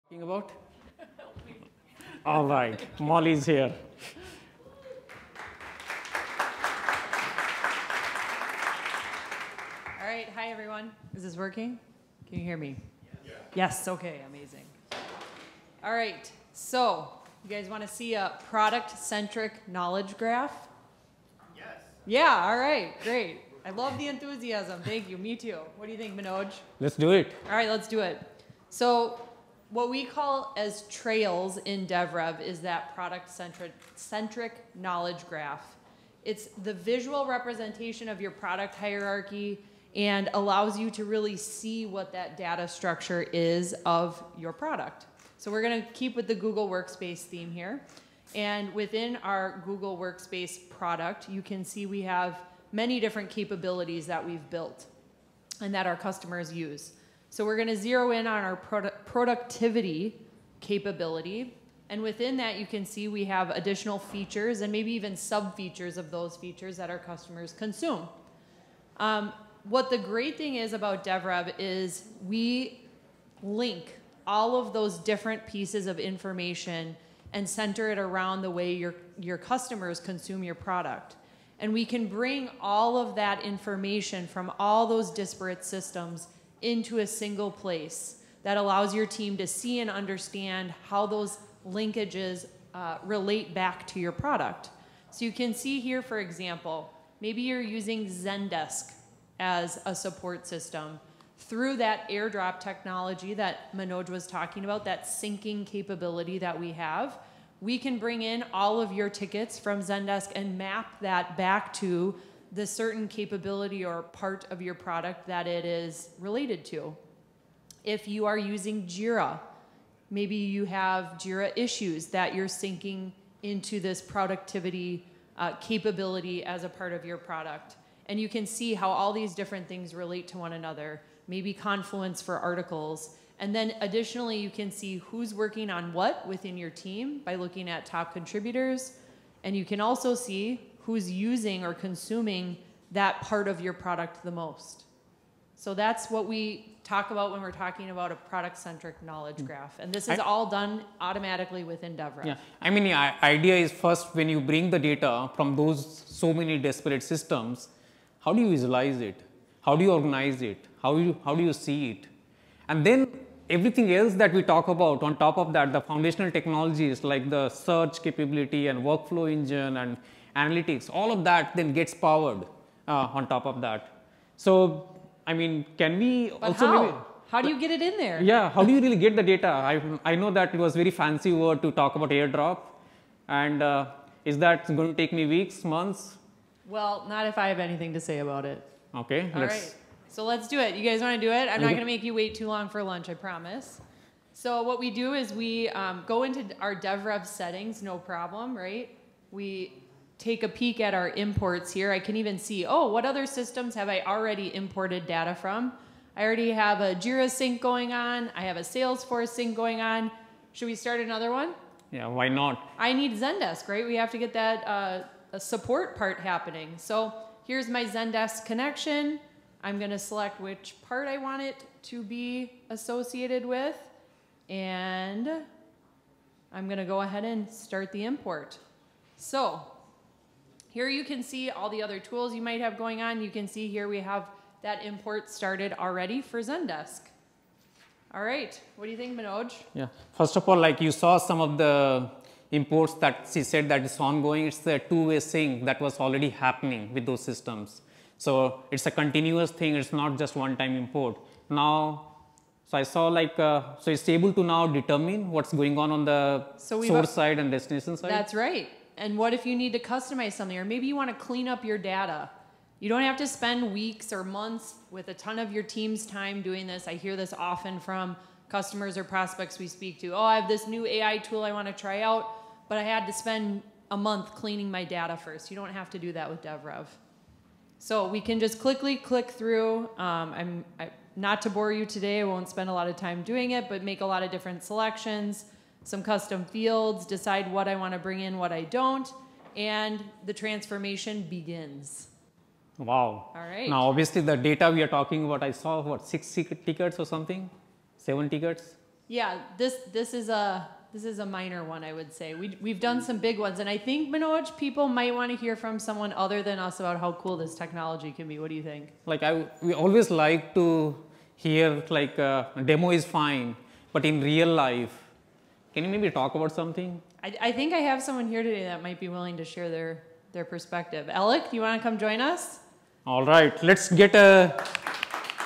Talking about? All right, Mollie's here. All right, hi everyone. Is this working? Can you hear me? Yeah. Yes, okay, amazing. All right, so you guys want to see a product-centric knowledge graph? Yes. Yeah, all right, great. I love the enthusiasm. Thank you, me too. What do you think, Manoj? Let's do it. All right, let's do it. So what we call as trails in DevRev is that product-centric knowledge graph. It's the visual representation of your product hierarchy and allows you to really see what that data structure is of your product. So we're going to keep with the Google Workspace theme here. And within our Google Workspace product, you can see we have many different capabilities that we've built and that our customers use. So we're going to zero in on our productivity capability. And within that, you can see we have additional features and maybe even sub-features of those features that our customers consume. What the great thing is about DevRev is we link all of those different pieces of information and center it around the way your customers consume your product. And we can bring all of that information from all those disparate systems into a single place that allows your team to see and understand how those linkages relate back to your product. So you can see here, for example, maybe you're using Zendesk as a support system. Through that Airdrop technology that Manoj was talking about, that syncing capability that we have, we can bring in all of your tickets from Zendesk and map that back to the certain capability or part of your product that it is related to. If you are using Jira, maybe you have Jira issues that you're syncing into this productivity capability as a part of your product. And you can see how all these different things relate to one another, maybe Confluence for articles. And then additionally, you can see who's working on what within your team by looking at top contributors. And you can also see who's using or consuming that part of your product the most. So that's what we talk about when we're talking about a product-centric knowledge graph. And this is all done automatically within DevRev. Yeah, I mean, the idea is first when you bring the data from those so many disparate systems, how do you visualize it? How do you organize it? How do you see it? And then everything else that we talk about on top of that, the foundational technologies like the search capability and workflow engine and analytics, all of that then gets powered on top of that. So, I mean, can we but also how? maybe, How do you get it in there? Yeah, how do you really get the data? I know that it was very fancy word to talk about Airdrop, and is that going to take me weeks, months? Well, not if I have anything to say about it. Okay, All right, so let's do it. You guys want to do it? I'm not going to make you wait too long for lunch, I promise. So what we do is we go into our DevRev settings, no problem, right? We take a peek at our imports here. I can even see, oh, what other systems have I already imported data from? I already have a Jira sync going on. I have a Salesforce sync going on. Should we start another one? Yeah, why not? I need Zendesk, right? We have to get that support part happening. So here's my Zendesk connection. I'm going to select which part I want it to be associated with. And I'm going to go ahead and start the import. So here you can see all the other tools you might have going on. You can see here we have that import started already for Zendesk. All right, what do you think, Manoj? Yeah, first of all, like you saw some of the imports that she said that is ongoing. It's a two-way sync that was already happening with those systems. So it's a continuous thing. It's not just one-time import. Now, so I saw like, so it's able to now determine what's going on the source side and destination side. That's right. And what if you need to customize something, or maybe you want to clean up your data? You don't have to spend weeks or months with a ton of your team's time doing this. I hear this often from customers or prospects we speak to. Oh, I have this new AI tool I want to try out, but I had to spend a month cleaning my data first. You don't have to do that with DevRev. So we can just quickly click through. Not to bore you today, I won't spend a lot of time doing it, but make a lot of different selections, some custom fields, decide what I want to bring in, what I don't, and the transformation begins. Wow. All right. Now, obviously, the data we are talking about, I saw, what, 6 tickets or something? 7 tickets? Yeah, this is a minor one, I would say. We've done some big ones, and I think, Manoj, people might want to hear from someone other than us about how cool this technology can be. What do you think? Like we always like to hear like a demo is fine, but in real life, can you maybe talk about something? I think I have someone here today that might be willing to share their perspective. Elec, do you want to come join us? All right, let's get a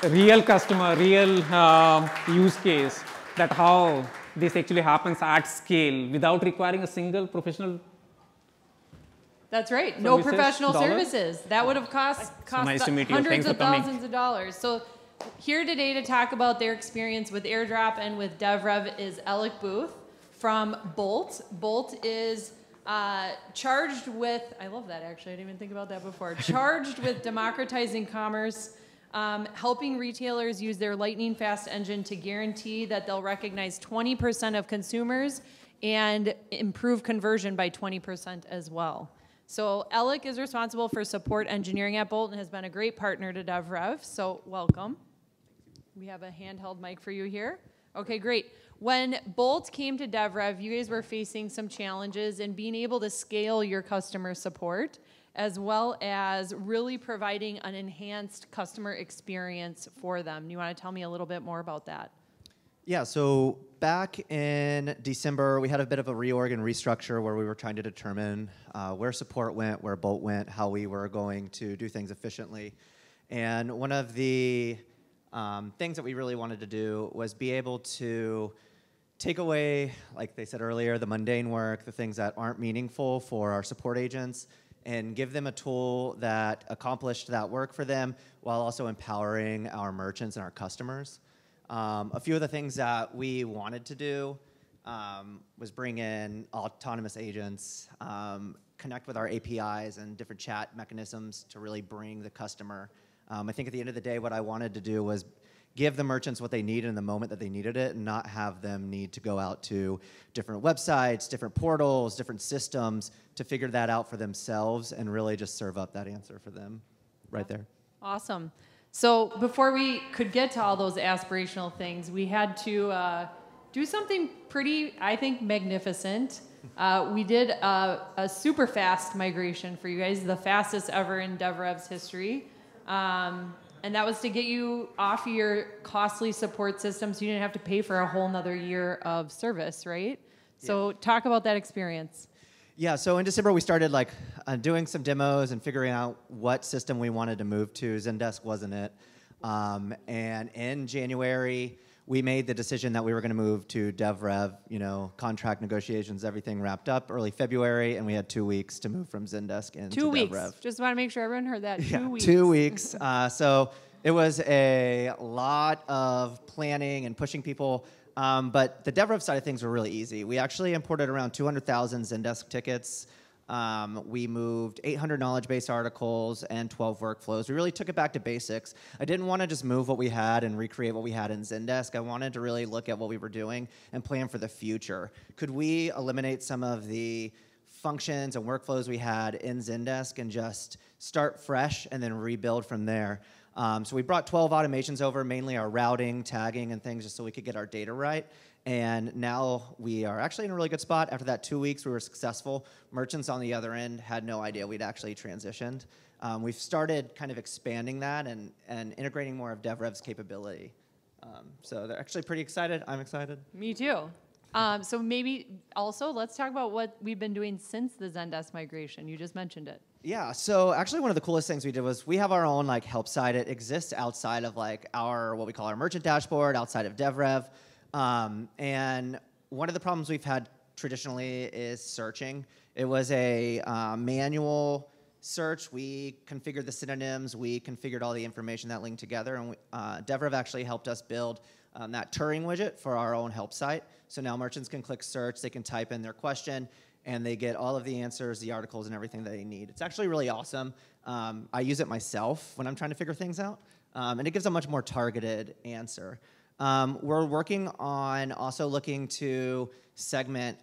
real customer, real use case that how this actually happens at scale without requiring a single professional. That's right. No professional dollars? services. That would have cost nice to meet you. hundreds Thanks of for coming. thousands of dollars. So here today to talk about their experience with Airdrop and with DevRev is Elec Boothe from Bolt. Bolt is charged with, I love that actually, I didn't even think about that before, charged with democratizing commerce, helping retailers use their lightning fast engine to guarantee that they'll recognize 20% of consumers and improve conversion by 20% as well. So Elec is responsible for support engineering at Bolt and has been a great partner to DevRev, so welcome. We have a handheld mic for you here. Okay, great. When Bolt came to DevRev, you guys were facing some challenges in being able to scale your customer support, as well as really providing an enhanced customer experience for them. You want to tell me a little bit more about that? Yeah, so back in December, we had a bit of a reorg and restructure where we were trying to determine where support went, where Bolt went, how we were going to do things efficiently. And one of the things that we really wanted to do was be able to take away, like they said earlier, the mundane work, the things that aren't meaningful for our support agents, and give them a tool that accomplished that work for them while also empowering our merchants and our customers. A few of the things that we wanted to do was bring in autonomous agents, connect with our APIs and different chat mechanisms to really bring the customer. I think at the end of the day, what I wanted to do was give the merchants what they needed in the moment that they needed it and not have them need to go out to different websites, different portals, different systems to figure that out for themselves and really just serve up that answer for them right there. Awesome. So before we could get to all those aspirational things, we had to do something pretty, I think, magnificent. We did a super fast migration for you guys, the fastest ever in DevRev's history. And that was to get you off your costly support system so you didn't have to pay for a whole nother year of service, right? Yeah. So talk about that experience. Yeah, so in December we started like doing some demos and figuring out what system we wanted to move to. Zendesk wasn't it. And in January, we made the decision that we were going to move to DevRev, you know, contract negotiations, everything wrapped up early February, and we had 2 weeks to move from Zendesk into 2 weeks. DevRev. Just want to make sure everyone heard that. Yeah, 2 weeks. 2 weeks. So it was a lot of planning and pushing people, but the DevRev side of things were really easy. We actually imported around 200,000 Zendesk tickets. We moved 800 knowledge base articles and 12 workflows. We really took it back to basics. I didn't want to just move what we had and recreate what we had in Zendesk. I wanted to really look at what we were doing and plan for the future. Could we eliminate some of the functions and workflows we had in Zendesk and just start fresh and then rebuild from there? So we brought 12 automations over, mainly our routing, tagging, and things just so we could get our data right. And now we are actually in a really good spot. After that 2 weeks, we were successful. Merchants on the other end had no idea we'd actually transitioned. We've started kind of expanding that and integrating more of DevRev's capability. So they're actually pretty excited. I'm excited. Me too. So maybe also let's talk about what we've been doing since the Zendesk migration. You just mentioned it. Yeah, so actually one of the coolest things we did was we have our own like help site. It exists outside of like our, what we call our merchant dashboard, outside of DevRev. And one of the problems we've had traditionally is searching. It was a manual search. We configured the synonyms. We configured all the information that linked together. And DevRev actually helped us build that Turing widget for our own help site. So now merchants can click search. They can type in their question, and they get all of the answers, the articles, and everything that they need. It's actually really awesome. I use it myself when I'm trying to figure things out. And it gives a much more targeted answer. We're working on also looking to segment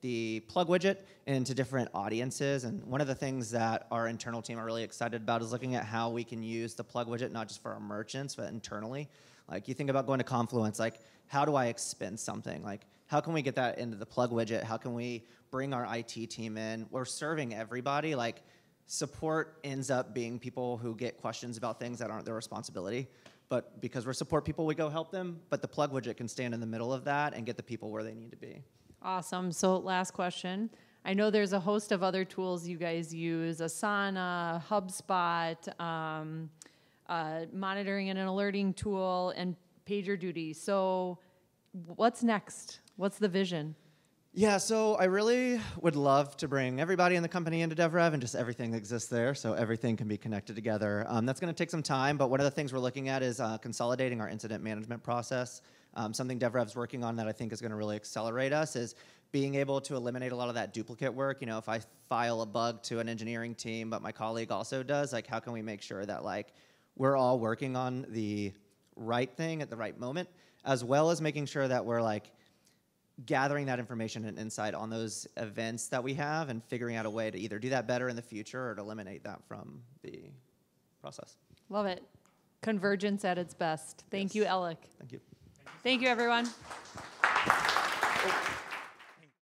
the plug widget into different audiences. And one of the things that our internal team are really excited about is looking at how we can use the plug widget not just for our merchants, but internally. Like you think about going to Confluence, like how do I expense something? Like how can we get that into the plug widget? How can we bring our IT team in? We're serving everybody. Like support ends up being people who get questions about things that aren't their responsibility. But because we're support people, we go help them. But the plug widget can stand in the middle of that and get the people where they need to be. Awesome. So last question. I know there's a host of other tools you guys use, Asana, HubSpot, monitoring and an alerting tool, and PagerDuty. So what's next? What's the vision? Yeah, so I really would love to bring everybody in the company into DevRev and just everything that exists there, so everything can be connected together. That's going to take some time, but one of the things we're looking at is consolidating our incident management process. Something DevRev's working on that I think is going to really accelerate us is being able to eliminate a lot of that duplicate work. You know, if I file a bug to an engineering team, but my colleague also does, like how can we make sure that like we're all working on the right thing at the right moment, as well as making sure that we're like gathering that information and insight on those events that we have and figuring out a way to either do that better in the future or to eliminate that from the process. Love it. Convergence at its best. Thank you, Elec. Thank you. Thank you, everyone.